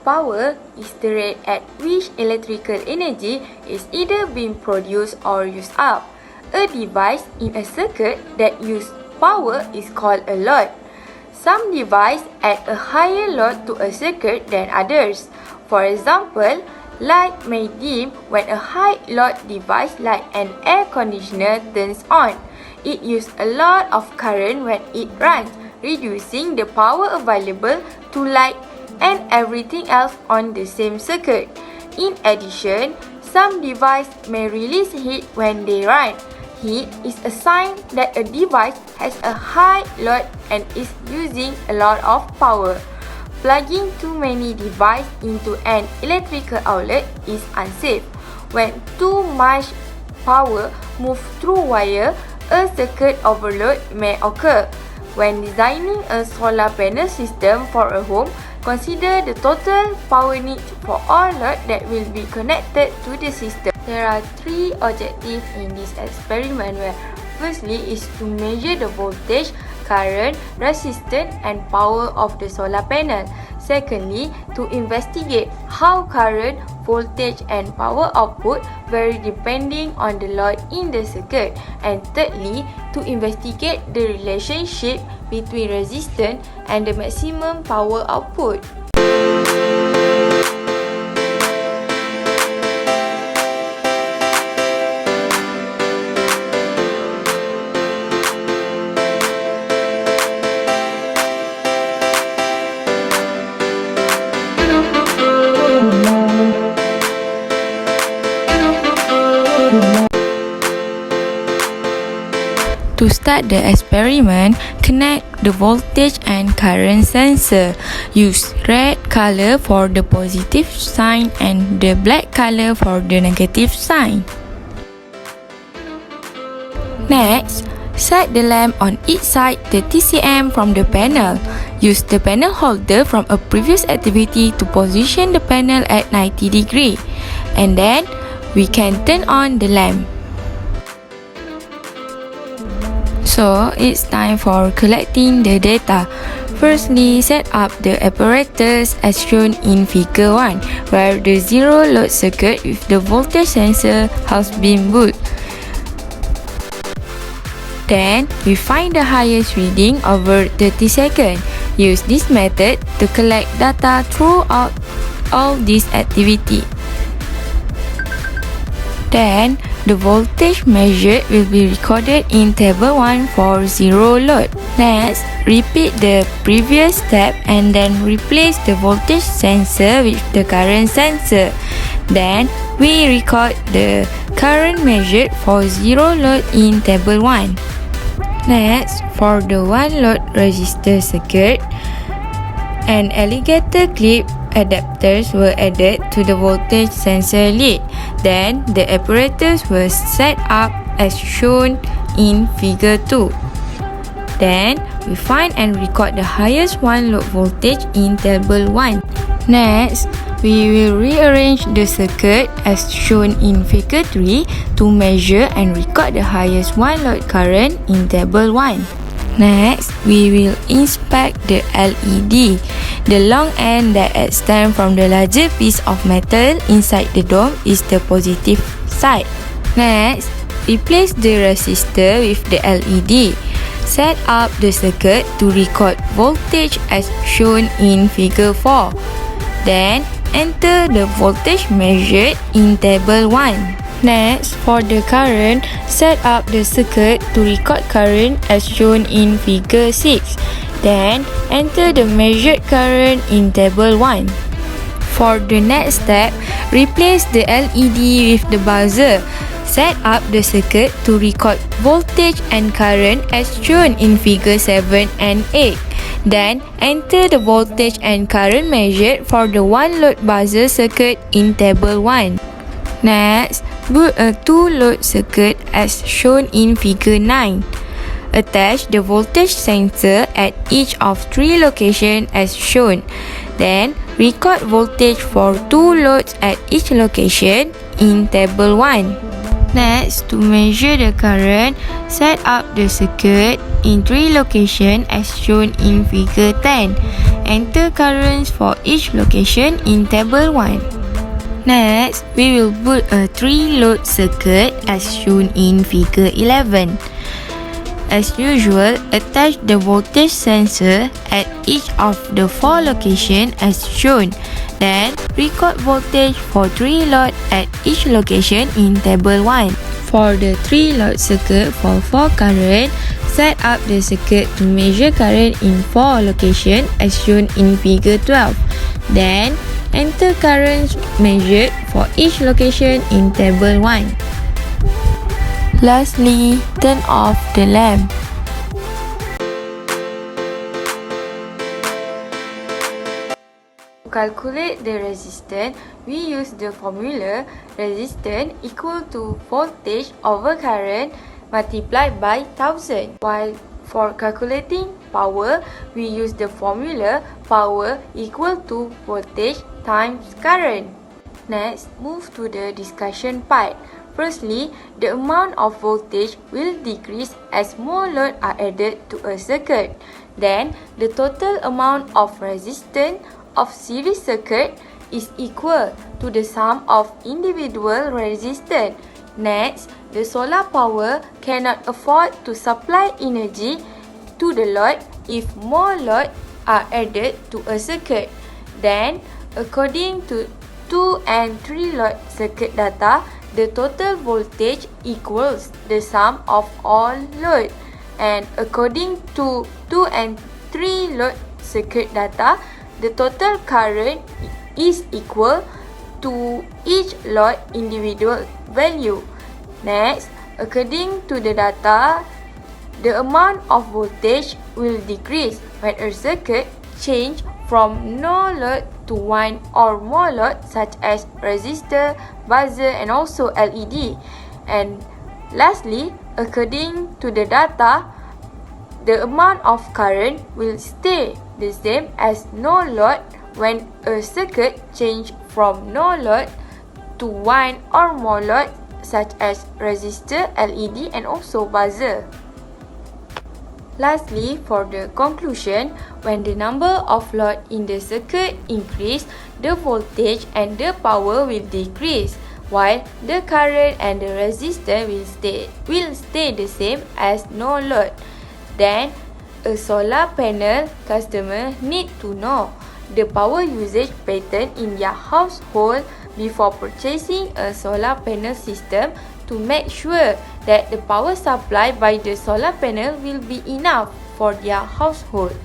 power is the rate at which electrical energy is either being produced or used up. A device in a circuit that uses power is called a load. Some devices add a higher load to a circuit than others. For example, light may dim when a high load device like an air conditioner turns on. It uses a lot of current when it runs, reducing the power available to light and everything else on the same circuit. In addition, some devices may release heat when they run. Heat is a sign that a device has a high load and is using a lot of power. Plugging too many devices into an electrical outlet is unsafe. When too much power moves through wire, a circuit overload may occur. When designing a solar panel system for a home, consider the total power need for all load that will be connected to the system. There are three objectives in this experiment where firstly is to measure the voltage, current, resistance and power of the solar panel. Secondly, to investigate how current, voltage and power output vary depending on the load in the circuit. And thirdly, to investigate the relationship between resistance and the maximum power output. To start the experiment, connect the voltage and current sensor. Use red color for the positive sign and the black color for the negative sign. Next, set the lamp on each side 30 cm from the panel. Use the panel holder from a previous activity to position the panel at 90 degrees. And then, we can turn on the lamp. So, it's time for collecting the data. Firstly, set up the apparatus as shown in figure 1, where the zero load circuit with the voltage sensor has been built. Then, we find the highest reading over 30 seconds. Use this method to collect data throughout all this activity. Then, the voltage measured will be recorded in table 1 for zero load. Next, repeat the previous step and then replace the voltage sensor with the current sensor. Then, we record the current measured for zero load in table 1. Next, for the one load resistor circuit, an alligator clip adapters were added to the voltage sensor lead. Then, the apparatus was set up as shown in figure 2. Then, we find and record the highest one load voltage in table 1. Next, we will rearrange the circuit as shown in figure 3 to measure and record the highest one load current in table 1. Next, we will inspect the LED. The long end that extends from the larger piece of metal inside the dome is the positive side. Next, replace the resistor with the LED. Set up the circuit to record voltage as shown in figure 4. Then, enter the voltage measured in table 1. Next, for the current, set up the circuit to record current as shown in figure 6. Then, enter the measured current in table 1. For the next step, replace the LED with the buzzer. Set up the circuit to record voltage and current as shown in figure 7 and 8. Then, enter the voltage and current measured for the one load buzzer circuit in table 1. Next, build a two-load circuit as shown in figure 9. Attach the voltage sensor at each of 3 locations as shown. Then, record voltage for 2 loads at each location in table 1. Next, to measure the current, set up the circuit in 3 locations as shown in figure 10. Enter currents for each location in table 1. Next, we will put a 3-load circuit as shown in figure 11. As usual, attach the voltage sensor at each of the 4 locations as shown. Then, record voltage for 3 load at each location in table 1. For the 3-load circuit for 4 current, set up the circuit to measure current in 4 locations as shown in figure 12. Then, enter currents measured for each location in table 1. Lastly, turn off the lamp. To calculate the resistance, we use the formula resistance equal to voltage over current multiplied by 1000. While for calculating power, we use the formula power equal to voltage times current. Next, move to the discussion part. Firstly, the amount of voltage will decrease as more load are added to a circuit. Then, the total amount of resistance of series circuit is equal to the sum of individual resistance. Next, the solar power cannot afford to supply energy to the load if more load are added to a circuit. Then, according to 2 and 3 load circuit data, the total voltage equals the sum of all load. And according to 2 and 3 load circuit data, the total current is equal to each load individual value. Next, according to the data, the amount of voltage will decrease when a circuit change from no load to one or more load such as resistor, buzzer and also LED. And lastly, according to the data, the amount of current will stay the same as no load when a circuit change from no load to one or more load such as resistor, LED and also buzzer. Lastly, for the conclusion, when the number of load in the circuit increase, the voltage and the power will decrease, while the current and the resistance will stay the same as no load. Then, a solar panel customer need to know the power usage pattern in their household before purchasing a solar panel system to make sure that the power supply by the solar panel will be enough for their household.